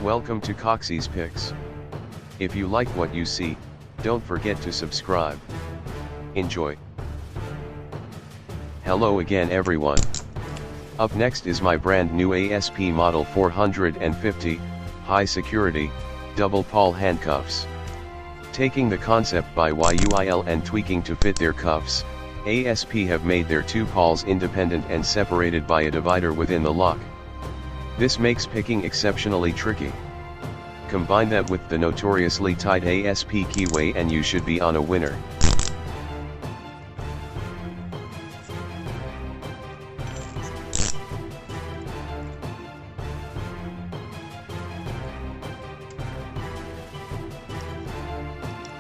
Welcome to Coxie's Picks. If you like what you see, don't forget to subscribe. Enjoy. Hello again everyone. Up next is my brand new ASP model 450, high security, double Pawl handcuffs. Taking the concept by YUIL and tweaking to fit their cuffs, ASP have made their two pawls independent and separated by a divider within the lock. This makes picking exceptionally tricky. Combine that with the notoriously tight ASP keyway and you should be on a winner.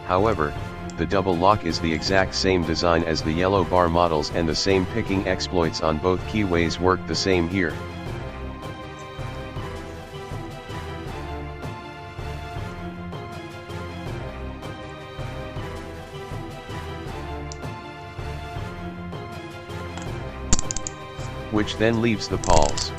However, the double lock is the exact same design as the yellow bar models and the same picking exploits on both keyways work the same here. Which then leaves the pawls.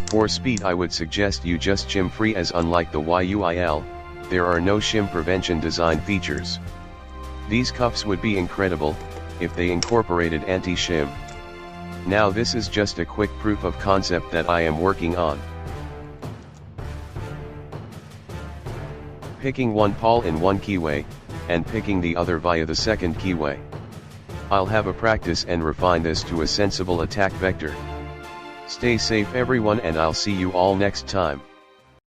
For speed I would suggest you just shim free, as unlike the YUIL, there are no shim prevention design features. These cuffs would be incredible if they incorporated anti-shim. Now this is just a quick proof of concept that I am working on. Picking one pawl in one keyway, and picking the other via the second keyway. I'll have a practice and refine this to a sensible attack vector. Stay safe everyone, and I'll see you all next time.